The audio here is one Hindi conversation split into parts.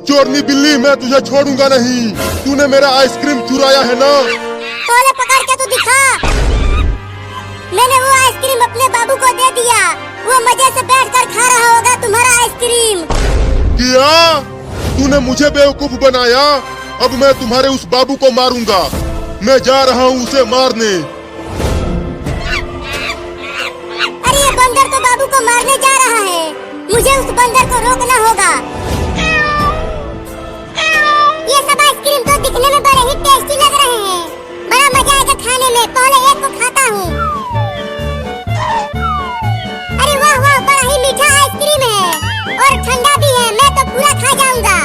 रुक चोरनी बिल्ली, मैं तुझे छोड़ूंगा नहीं। तूने मेरा आइसक्रीम चुराया है ना? तोले पकड़ के तो दिखा। मैंने वो आइसक्रीम अपने बाबू को दे दिया। वो मजे से बैठकर खा रहा होगा तुम्हारा आइसक्रीम। क्या? तूने मुझे बेवकूफ बनाया। अब मैं तुम्हारे उस बाबू को मारूंगा। मैं जा रहा हूँ उसे मारने। अरे ये बंदर तो बाबू को मारने जा रहा है। मुझे उस बंदर को रोकना होगा। ये सब आइसक्रीम तो दिखने में बड़े ही टेस्टी लग रहे हैं। बड़ा मजा आएगा खाने में। पहले एक को खाता हूँ। अरे वाह वाह, बड़ा ही मीठा आइसक्रीम है और ठंडा भी है। मैं तो पूरा खा जाऊंगा।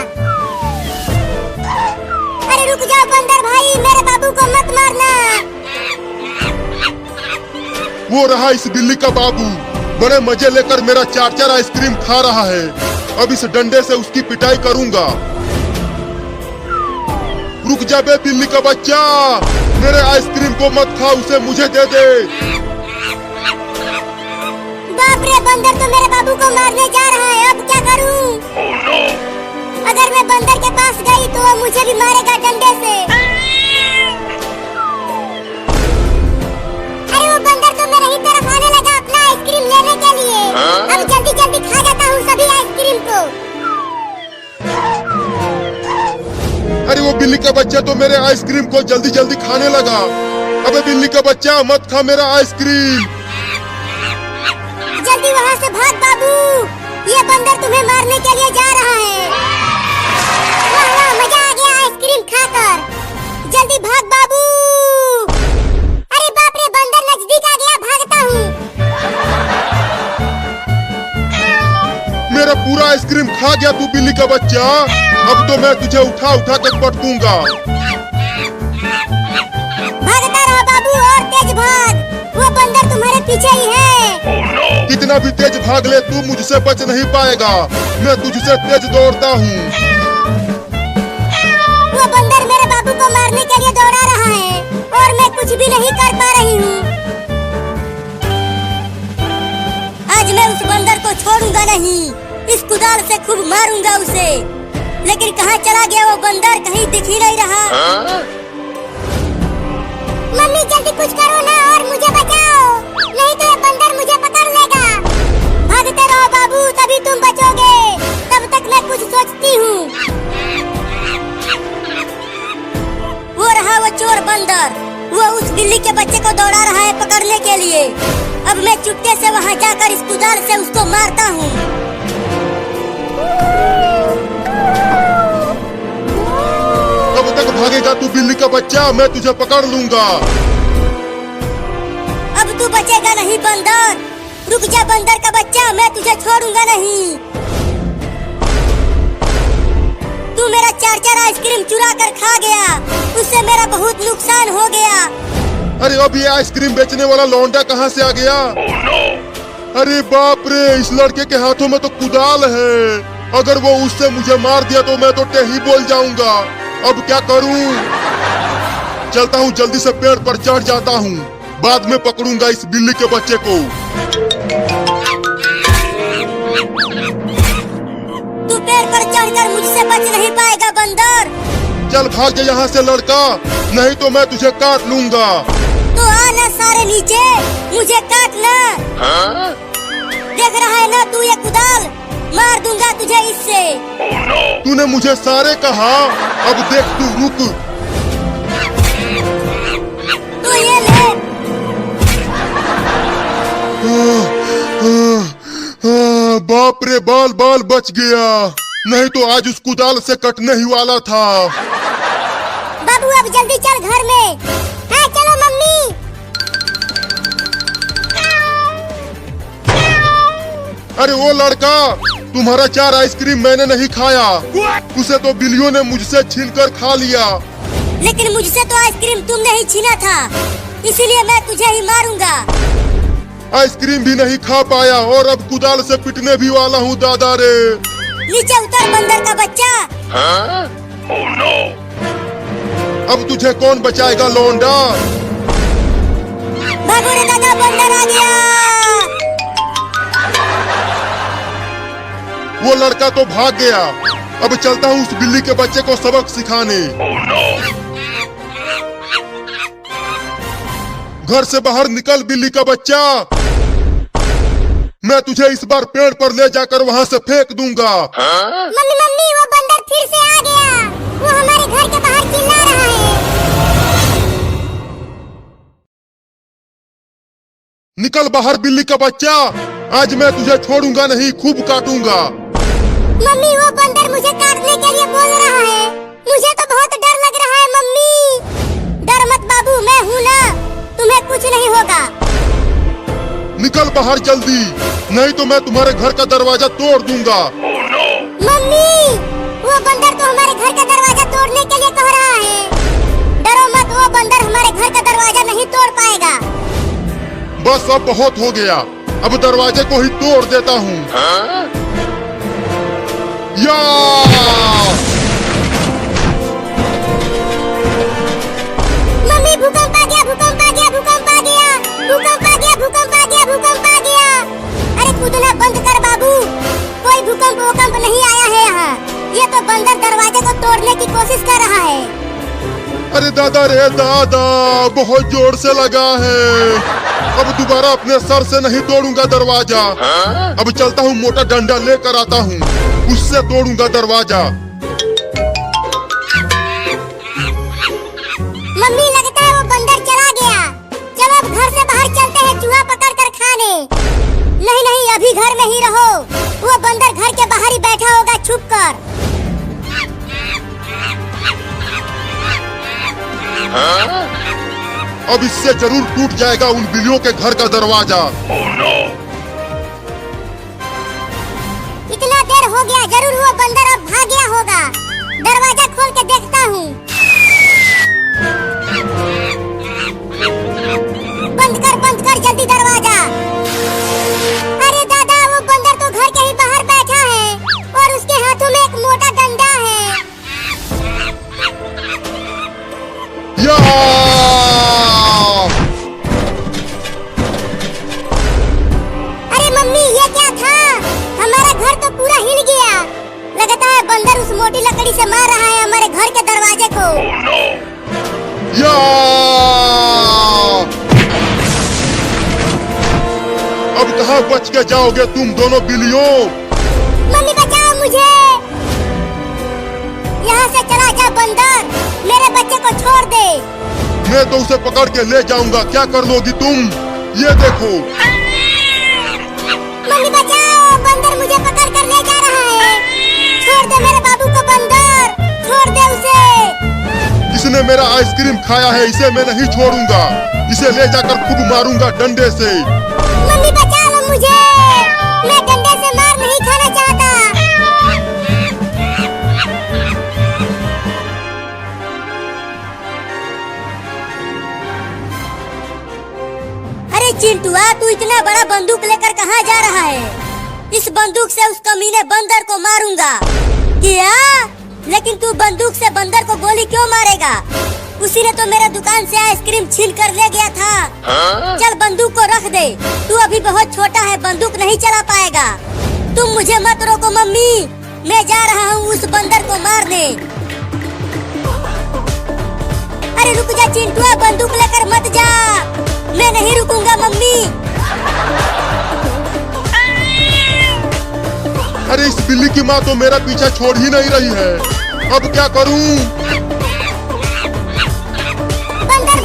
अरे रुक जाओ बंदर भाई, मेरे बाबू को मत मारना। वो रहा इस बिल्ली का बाबू, बड़े मजे लेकर मेरा 4-4 आइसक्रीम खा रहा है। अब इस डंडे से उसकी पिटाई करूंगा। रुक जा बे बिल्ली का बच्चा, मेरे आइसक्रीम को मत खा, उसे मुझे दे दे। बाप रे, बंदर तो मेरे बाबू को मारने जा रहा है। अब क्या करूं? Oh, no! अगर मैं बंदर के पास गई तो वो मुझे भी मारेगा डंडे से। अरे वो बंदर तो मेरे ही तरफ आने लगा अपना आइसक्रीम लेने के लिए। अब जल्दी जल्दी खा जाता हूँ सभी आइसक्रीम को। अरे वो बिल्ली का बच्चा तो मेरे आइसक्रीम को जल्दी जल्दी खाने लगा। अबे बिल्ली का बच्चा, मत खा मेरा आइसक्रीम। जल्दी वहाँ से भाग बाबू, ये बंदर तुम्हें मारने के लिए जा रहा है। वाह वाह, मजा आ गया आइसक्रीम खाकर। जल्दी भाग बाबू। अरे बाप रे, बंदर नजदीक आ गया, भागता हूँ। मेरा पूरा आइसक्रीम खा गया तू बिल्ली का बच्चा। अब तो मैं तुझे उठा उठा कर पटकूंगा। भागता रहो बाबू और तेज भाग। वो बंदर तुम्हारे पीछे ही है। Oh, no! कितना भी तेज भाग ले तू मुझसे बच नहीं पाएगा। मैं तुझसे तेज दौड़ता हूँ। वो बंदर मेरे बाबू को मारने के लिए दौड़ा रहा है और मैं कुछ भी नहीं कर पा रही हूँ। आज मैं उस बंदर को छोड़ूंगा नहीं। इस कुदाल से खूब मारूंगा उसे। लेकिन कहाँ चला गया वो बंदर? कहीं दिख ही नहीं रहा। मम्मी जल्दी कुछ करो ना और मुझे बचाओ, नहीं तो ये बंदर मुझे पकड़ लेगा। भागते रहो बाबू, तभी तुम बचोगे। तब तक मैं कुछ सोचती हूँ। वो रहा वो चोर बंदर। वो उस बिल्ली के बच्चे को दौड़ा रहा है पकड़ने के लिए। अब मैं चुपके से वहाँ जाकर इस कुदाल से उसको मारता हूँ। कब तक भागेगा तू बिल्ली का बच्चा? मैं तुझे पकड़ लूंगा। अब तू बचेगा नहीं बंदर। रुक जा बंदर का बच्चा, मैं तुझे छोड़ूंगा नहीं। तू मेरा 4-4 आइसक्रीम चुरा कर खा गया। उससे मेरा बहुत नुकसान हो गया। अरे अब ये आइसक्रीम बेचने वाला लौंडा कहाँ से आ गया? Oh, no! अरे बाप रे, इस लड़के के हाथों में तो कुदाल है। अगर वो उससे मुझे मार दिया तो मैं तो टेही बोल जाऊंगा। अब क्या करूं? चलता हूँ, जल्दी से पेड़ पर चढ़ जाता हूँ। बाद में पकड़ूंगा इस बिल्ली के बच्चे को। तू पेड़ पर चढ़कर मुझसे बच नहीं पाएगा बंदर। चल भाग जा यहाँ से लड़का, नहीं तो मैं तुझे काट लूंगा। तो आना सारे नीचे, मुझे काटना। देख रहा है ना तू ये कुदाल? मार दूंगा तुझे इससे। Oh, no! तूने मुझे सारे कहा, अब देख तू, रुक। तो ये ले। बाप रे, बाल बाल बच गया। नहीं तो आज उस कुदाल से कटने ही वाला था। बाबू अब जल्दी चल घर में। हाँ चलो मम्मी। अरे वो लड़का, तुम्हारा 4 आइसक्रीम मैंने नहीं खाया। उसे तो बिल्लियों ने मुझसे छीनकर खा लिया। लेकिन मुझसे तो आइसक्रीम तुमने ही छीना था, इसीलिए मैं तुझे ही मारूंगा। आइसक्रीम भी नहीं खा पाया और अब कुदाल से पिटने भी वाला हूँ दादा रे। नीचे उतर बंदर का बच्चा। Oh, no! अब तुझे कौन बचाएगा लौंडा? भागो रे दादा, बंदर आ गया। वो लड़का तो भाग गया। अब चलता हूँ उस बिल्ली के बच्चे को सबक सिखाने। Oh no! घर से बाहर निकल बिल्ली का बच्चा, मैं तुझे इस बार पेड़ पर ले जाकर वहाँ से फेंक दूंगा। मम्मी मम्मी, वो बंदर फिर से आ गया। वो हमारे घर के बाहर चिल्ला रहा है। निकल बाहर बिल्ली का बच्चा, आज मैं तुझे छोड़ूंगा नहीं, खूब काटूंगा। मम्मी, वो बंदर मुझे काटने के लिए बोल रहा है। मुझे तो बहुत डर लग रहा है मम्मी। डर मत बाबू, मैं हूँ ना, तुम्हें कुछ नहीं होगा। निकल बाहर जल्दी, नहीं तो मैं तुम्हारे घर का दरवाजा तोड़ दूंगा। Oh no! मम्मी, वो बंदर तो हमारे घर का दरवाजा तोड़ने के लिए कह रहा है। डरो मत, वो बंदर हमारे घर का दरवाजा नहीं तोड़ पाएगा। बस अब बहुत हो गया, अब दरवाजे को ही तोड़ देता हूँ। या! मम्मी, भूकंप आ गया, भूकंप आ गया, भूकंप आ गया, भूकंप आ गया, भूकंप आ गया, भूकंप आ गया। अरे कूदना बंद कर बाबू, कोई भूकंप वूकंप नहीं आया है यहाँ। ये तो बंदर दरवाजे को तोड़ने की कोशिश कर रहा है। अरे दादा रे दादा, बहुत जोर से लगा है। अब दोबारा अपने सर से नहीं तोड़ूंगा दरवाजा। अब चलता हूँ, मोटा डंडा लेकर आता हूँ, उससे तोड़ूंगा दरवाजा। मम्मी, लगता है वो बंदर चला गया। चलो अब घर से बाहर चलते हैं चूहा पकड़ कर खाने। नहीं नहीं, अभी घर में ही रहो। वो बंदर घर के बाहर ही बैठा होगा छुप कर। अब इससे जरूर टूट जाएगा उन बिल्लियों के घर का दरवाजा। Oh no! इतना देर हो गया, जरूर वो बंदर अब भाग गया होगा। दरवाजा खोल के देखता हूँ। बंद कर जल्दी दरवाजा। अरे दादा, वो बंदर तो घर के ही बाहर बैठा है और उसके हाथों में एक मोटा डंडा है। या! अरे मम्मी, ये क्या था? हमारा घर तो पूरा हिल गया। लगता है बंदर उस मोटी लकड़ी से मार रहा है हमारे घर के दरवाजे को। Oh no! या! अब कहाँ बच के जाओगे तुम दोनों बिल्लियों? मम्मी, बचाओ मुझे। यहाँ से चला जा बंदर, मेरे बच्चे को छोड़ दे। मैं तो उसे पकड़ के ले जाऊंगा, क्या कर लोगी तुम? ये देखो। मम्मी बचाओ, बंदर मुझे पकड़ कर ले जा रहा है। छोड़ दे मेरे बाबू को बंदर, छोड़ दे उसे। इसने मेरा आइसक्रीम खाया है, इसे मैं नहीं छोड़ूंगा। इसे ले जाकर खूब मारूंगा डंडे से। मम्मी बचाओ मुझे, मैं डंडे से मार नहीं खाना चाहता। अरे चिंटुआ, तू इतना बड़ा बंदूक लेकर कहाँ जा रहा है? इस बंदूक से उस कमीने बंदर को मारूंगा। क्या? लेकिन तू बंदूक से बंदर को गोली क्यों मारेगा? उसी ने तो मेरे दुकान से आइसक्रीम छीन कर ले गया था। चल बंदूक को रख दे, तू अभी बहुत छोटा है, बंदूक नहीं चला पाएगा। तुम मुझे मत रोको मम्मी, मैं जा रहा हूँ उस बंदर को मारने। अरे रुक जा चिंटुआ, बंदूक लेकर मत जा, मैं नहीं रुकूंगा मम्मी। अरे इस बिल्ली की माँ तो मेरा पीछा छोड़ ही नहीं रही है, अब क्या करूँ? बंदर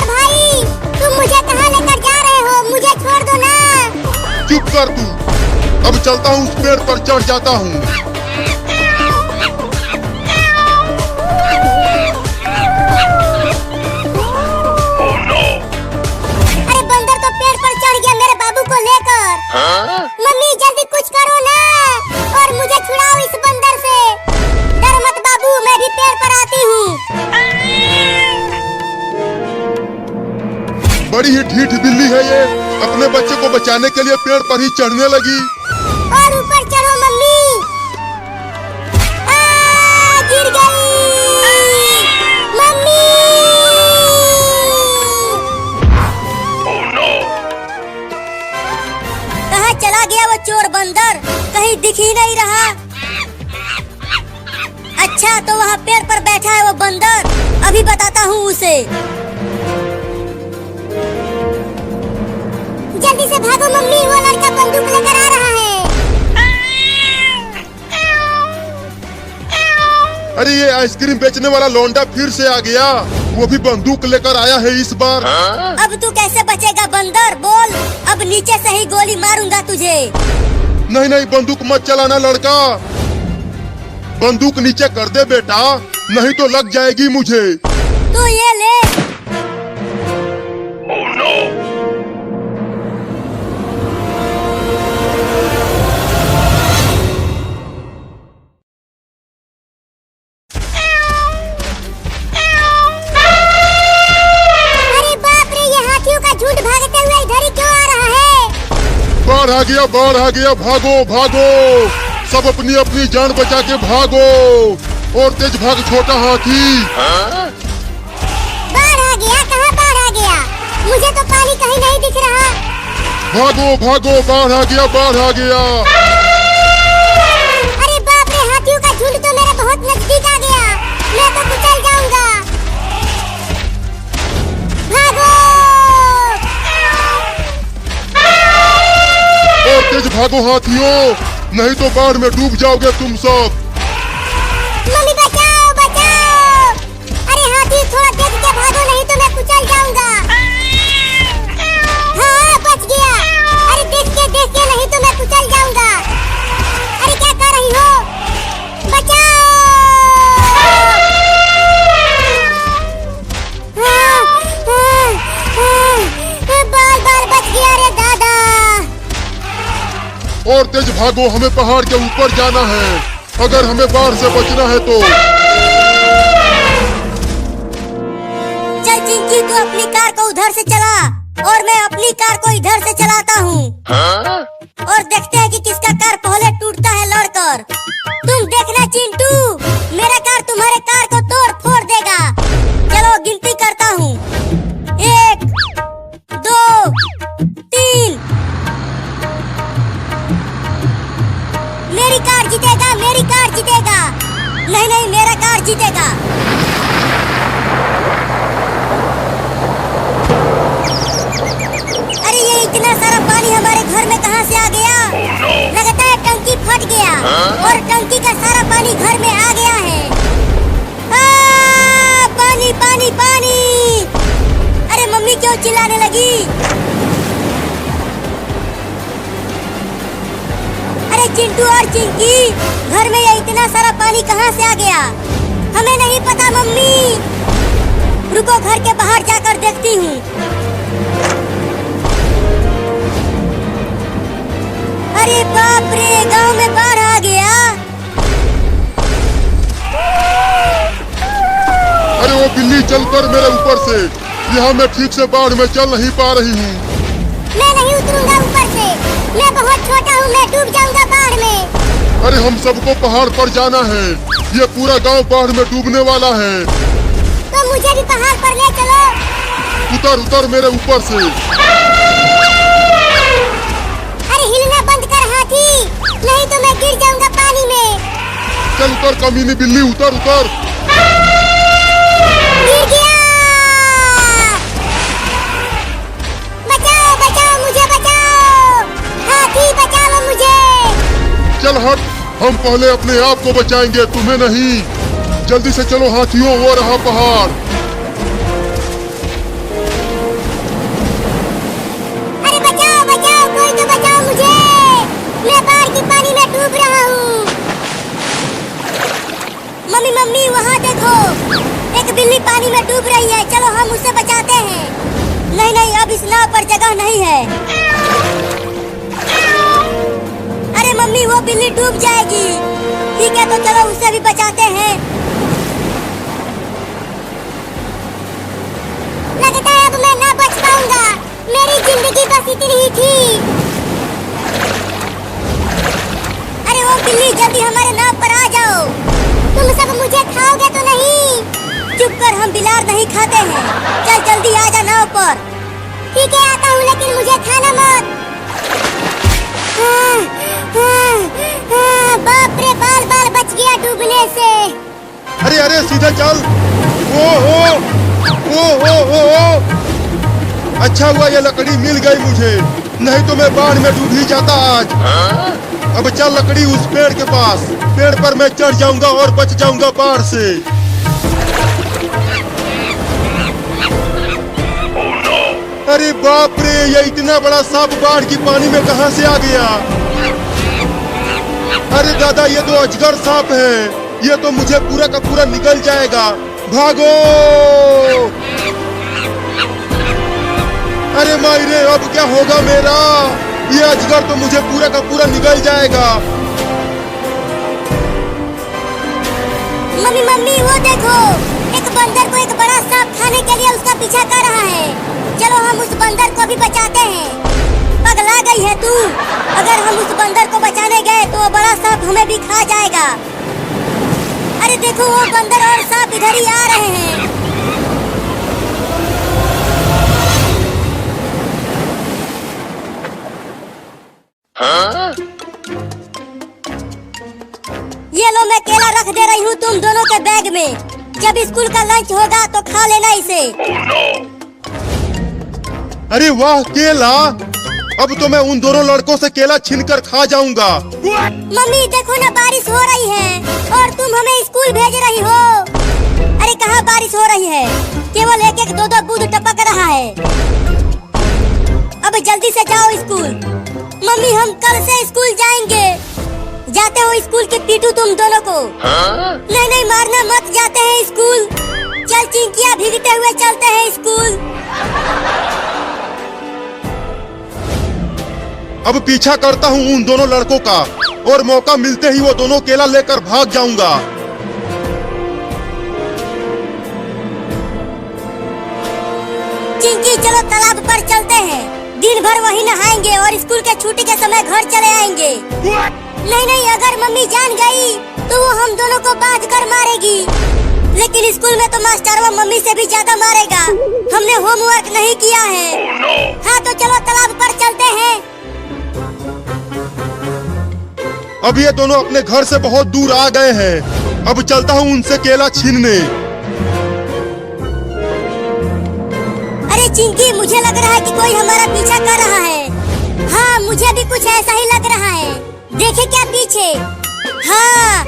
भाई, तुम मुझे कहाँ लेकर जा रहे हो? मुझे छोड़ दो ना। चुप कर तू, अब चलता हूँ, उस पेड़ पर चढ़ जाता हूँ। Oh no! अरे बंदर तो पेड़ पर चढ़ गया मेरे बाबू को लेकर। मम्मी जल्दी कुछ करो ना, और मुझे छुड़ाओ इस बंदर से। डर मत बाबू, मैं भी पेड़ पर आती हूँ। बड़ी ही ढीठ बिल्ली है ये, अपने बच्चे को बचाने के लिए पेड़ पर ही चढ़ने लगी। और ऊपर चढ़ो मम्मी। गिर गई मम्मी। Oh no! कहाँ चला गया वो चोर बंदर? कहीं दिख ही नहीं रहा। अच्छा तो वहाँ पेड़ पर बैठा है वो बंदर, अभी बताता हूँ उसे। जल्दी से भागो मम्मी, वो लड़का बंदूक लेकर आ रहा है। अरे ये आइसक्रीम बेचने वाला लौंडा फिर से आ गया, वो भी बंदूक लेकर आया है इस बार। अब तू कैसे बचेगा बंदर, बोल। अब नीचे से ही गोली मारूंगा तुझे। नहीं नहीं, बंदूक मत चलाना लड़का, बंदूक नीचे कर दे बेटा, नहीं तो लग जाएगी मुझे। तू ये ले। Oh no! अरे बाप रे, ये हाथियों का झुंड भागते हुए इधर ही क्यों आ रहा है? बाढ़ आ गया, बाढ़ आ गया, भागो भागो, सब अपनी अपनी जान बचा के भागो, और तेज भाग छोटा हाथी। बाढ़ आ गया? कहाँ बाढ़ आ गया? मुझे तो पानी कहीं नहीं दिख रहा। भागो भागो, बाढ़ आ गया, बाढ़ आ गया। अरे बाप रे, हाथियों का झुंड तो मेरे बहुत नजदीक आ गया, मैं तो कुचल जाऊंगा। भागो! और तेज भागो हाथियों, नहीं तो बाढ़ में डूब जाओगे तुम सब। मम्मी बचाओ बचाओ! अरे हाथी, थोड़ा देख के भागो, नहीं तो मैं कुचल जाऊंगा। हाँ, बच गया। अरे देख के नहीं तो मैं कुचल जाऊंगा। अरे क्या कर रही हो? बचाओ! बाल बाल बच गया रे दादा। और तेज भागो, हमें पहाड़ के ऊपर जाना है, अगर हमें बाढ़ से बचना है तो। चल चिंकी, तू अपनी कार को उधर से चला और मैं अपनी कार को इधर से चलाता हूँ, और देखते हैं कि किसका कार पहले टूटता है लड़कर। तुम देखना चिंटू, मेरा कार तुम्हारे कार को तोड़ फोड़ देगा। चलो गिनती करता हूँ, 1 2 3। मेरी कार जीतेगा, मेरी कार जीतेगा। नहीं नहीं, मेरा कार जीतेगा। अरे ये इतना सारा पानी हमारे घर में कहाँ से आ गया? लगता है टंकी फट गया और टंकी का सारा पानी घर में आ गया है। पानी पानी पानी! अरे मम्मी क्यों चिल्लाने लगी? अरे चिंटू और चिंकी, घर में ये इतना सारा पानी कहाँ से आ गया? हमें नहीं पता मम्मी। रुको, घर के बाहर जाकर देखती हूँ। अरे बाप रे, गांव में बाढ़ आ गया। अरे वो बिल्ली चलकर मेरे ऊपर से, यहाँ मैं ठीक से बाढ़ में चल नहीं पा रही हूँ। मैं नहीं उतरूंगा ऊपर से, मैं बहुत छोटा हूँ, मैं डूब जाऊंगा बाढ़ में। अरे हम सबको पहाड़ पर जाना है, ये पूरा गांव बाढ़ में डूबने वाला है। तो मुझे भी पहाड़ पर ले चलो। उतर उतर मेरे ऊपर से। अरे हिलना बंद कर हाथी, नहीं तो मैं गिर जाऊंगा पानी में। चल उतर कमीनी बिल्ली, उतर उतर। गिर गया। बचाओ बचाओ, मुझे बचाओ, हाथी बचाओ मुझे। चल हट, हम पहले अपने आप को बचाएंगे, तुम्हें नहीं। जल्दी से चलो हाथियों, वो रहा पहाड़। अरे बचाओ बचाओ, कोई तो बचाओ मुझे, मैं बाढ़ के पानी में डूब रहा हूँ। मम्मी मम्मी, वहाँ देखो, एक बिल्ली पानी में डूब रही है, चलो हम उसे बचाते हैं। नहीं नहीं, अब इस नाव पर जगह नहीं है। अरे मम्मी, वो बिल्ली डूब जाएगी। ठीक है, तो चलो उसे भी बचाते हैं। लगता है अब मैं ना बच पाऊंगा, मेरी जिंदगी बस इतनी ही थी। अरे वो बिल्ली, जल्दी हमारे नाव पर आ जाओ। तुम सब मुझे खाओगे तो नहीं? चुप कर, हम बिलार नहीं खाते हैं। चल जल्दी आ जा नाव पर। ठीक है, आता हूँ, लेकिन मुझे खाना मत। बाप रे, बाल बाल बच गया डूबने से। अरे सीधे चल। ओ। अच्छा हुआ ये लकड़ी मिल गई मुझे, नहीं तो मैं बाढ़ में डूब ही जाता आज। अब चल लकड़ी उस पेड़ के पास, पेड़ पर मैं चढ़ जाऊंगा और बच जाऊंगा बाढ़ से। अरे बाप रे, ये इतना बड़ा सांप बाढ़ की पानी में कहां से आ गया? अरे दादा, ये तो अजगर सांप है, ये तो मुझे पूरा का पूरा निगल जाएगा। भागो! अरे मायरे, अब क्या होगा मेरा? ये अजगर तो मुझे पूरा का पूरा निगल जाएगा। मम्मी वो देखो, एक बंदर को एक बड़ा सांप खाने के लिए उसका पीछा कर रहा है। चलो हम उस बंदर को भी बचाते हैं। पगला गई है तू? अगर हम उस बंदर को बचाने गए तो वो बड़ा सांप हमें भी खा जाएगा। अरे देखो, वो बंदर और सांप इधर ही आ रहे हैं। ये लो, मैं केला रख दे रही हूँ तुम दोनों के बैग में। जब स्कूल का लंच होगा तो खा लेना इसे। अरे वाह, केला! अब तो मैं उन दोनों लड़कों से केला छीनकर खा जाऊंगा। मम्मी देखो ना, बारिश हो रही है और तुम हमें स्कूल भेज रही हो। अरे कहाँ बारिश हो रही है, केवल एक एक दो दो बूंद टपक रहा है। अब जल्दी से जाओ स्कूल। मम्मी हम कल से स्कूल जाएंगे। जाते हो स्कूल की पीटू तुम दोनों को। नहीं मारना मत, जाते हैं स्कूल। चल चिंकिया, भीगते हुए चलते हैं स्कूल। अब पीछा करता हूँ उन दोनों लड़कों का, और मौका मिलते ही वो दोनों केला लेकर भाग जाऊंगा। चिंकी चलो तालाब पर चलते हैं। दिन भर वही नहाएंगे और स्कूल के छुट्टी के समय घर चले आएंगे। नहीं, अगर मम्मी जान गई तो वो हम दोनों को बांध कर मारेगी। लेकिन स्कूल में तो मास्टर वो मम्मी से भी ज्यादा मारेगा। हमने होमवर्क नहीं किया है। हाँ तो चलो तालाब पर चलते हैं। अब ये दोनों अपने घर से बहुत दूर आ गए हैं। अब चलता हूँ उनसे केला छीनने। अरे चिंकी, मुझे लग रहा है कि कोई हमारा पीछा कर रहा है। हाँ, मुझे भी कुछ ऐसा ही लग रहा है। देखे क्या पीछे? हाँ,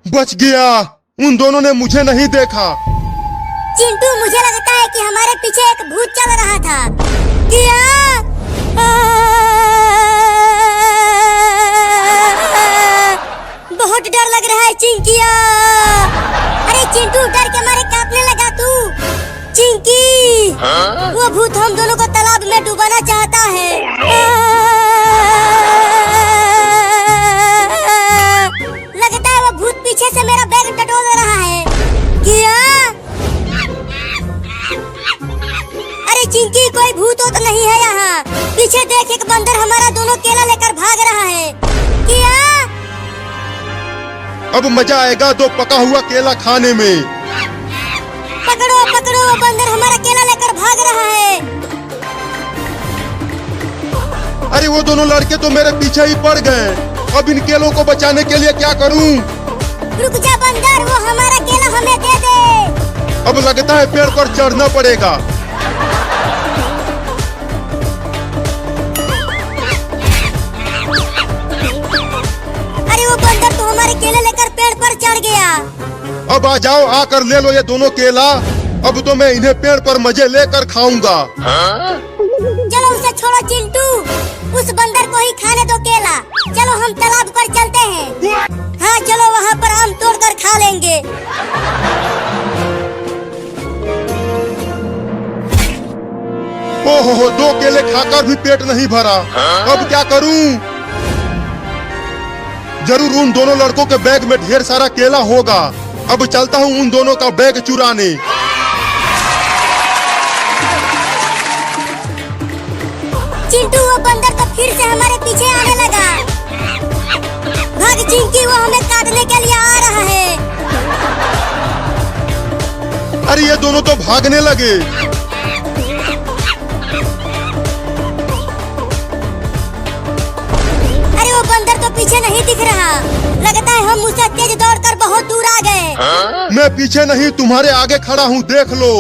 बच गया, उन दोनों ने मुझे नहीं देखा। चिंटू, मुझे लगता है कि हमारे पीछे एक भूत चल रहा था। क्या? बहुत डर लग रहा है चिंकिया। अरे चिंटू, डर के मारे कांपने लगा तू। चिंकी, वो भूत हम दोनों को तालाब में डुबाना चाहता है। लगता है वो भूत पीछे से मेरा बैग टटोल रहा है। क्या? अरे चिंकी, कोई भूत तो नहीं है यहाँ। पीछे देख, एक बंदर हमारा दोनों केला लेकर भाग रहा है। क्या? अब मजा आएगा दो पका हुआ केला खाने में। पकड़ो, वो बंदर हमारा केला लेकर भाग रहा है। अरे वो दोनों लड़के तो मेरे पीछे ही पड़ गए। अब इन केलों को बचाने के लिए क्या करूं? रुक जा बंदर, वो हमारा केला हमें दे दे। अब लगता है पेड़ पर चढ़ना पड़ेगा। अरे वो बंदर तो हमारे केले लेकर पेड़ पर चढ़ गया। अब आ जाओ, आकर ले लो ये दोनों केला। अब तो मैं इन्हें पेड़ पर मजे लेकर खाऊंगा। चलो उसे छोड़ो चिंटू, उस बंदर को ही खाने दो केला। चलो हम तालाब पर चलते हैं। हाँ चलो, वहाँ पर आम तोड़कर खा लेंगे। ओहो, दो केले खाकर भी पेट नहीं भरा। अब क्या करूं? जरूर उन दोनों लड़कों के बैग में ढेर सारा केला होगा। अब चलता हूँ उन दोनों का बैग चुराने। चिंटू, वो बंदर तो फिर से हमारे पीछे आने लगा। भाग चिंकी, वो हमें काटने के लिए आ रहा है। अरे ये दोनों तो भागने लगे। अरे वो बंदर तो पीछे नहीं दिख रहा। लगता है हम उससे तेज दौड़कर बहुत दूर आ मैं पीछे नहीं तुम्हारे आगे खड़ा हूँ, देख लो।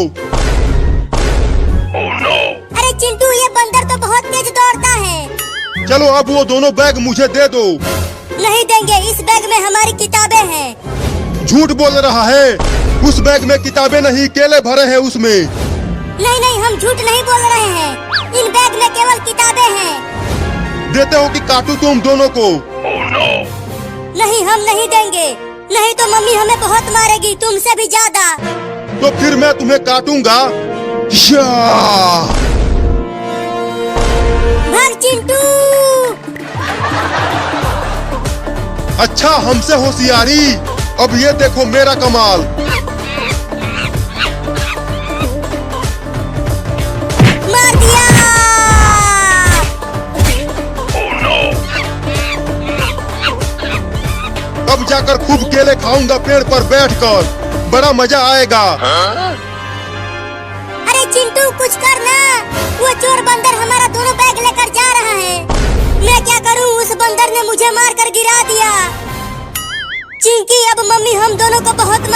Oh no! अरे चिंटू, ये बंदर तो बहुत तेज दौड़ता है। चलो अब वो दोनों बैग मुझे दे दो। नहीं देंगे, इस बैग में हमारी किताबें हैं। झूठ बोल रहा है, उस बैग में किताबें नहीं, केले भरे हैं उसमें। नहीं नहीं, हम झूठ नहीं बोल रहे हैं, इन बैग में केवल किताबें हैं। देते हो कि काटू तुम दोनों को? Oh no! नहीं, हम नहीं देंगे, नहीं तो मम्मी हमें बहुत मारेगी, तुमसे भी ज्यादा। तो फिर मैं तुम्हें काटूंगा। या! भाग चिंटू। अच्छा, हमसे होशियारी। अब ये देखो मेरा कमाल। मार दिया। Oh no! अब जाकर खूब केले खाऊंगा पेड़ पर बैठकर, बड़ा मजा आएगा। अरे चिंटू, कुछ करना, वो चोर बंदर हमारा दोनों बैग लेकर जा रहा है। मैं क्या करूं, उस बंदर ने मुझे मारकर गिरा दिया। चिंकी, अब मम्मी हम दोनों को बहुत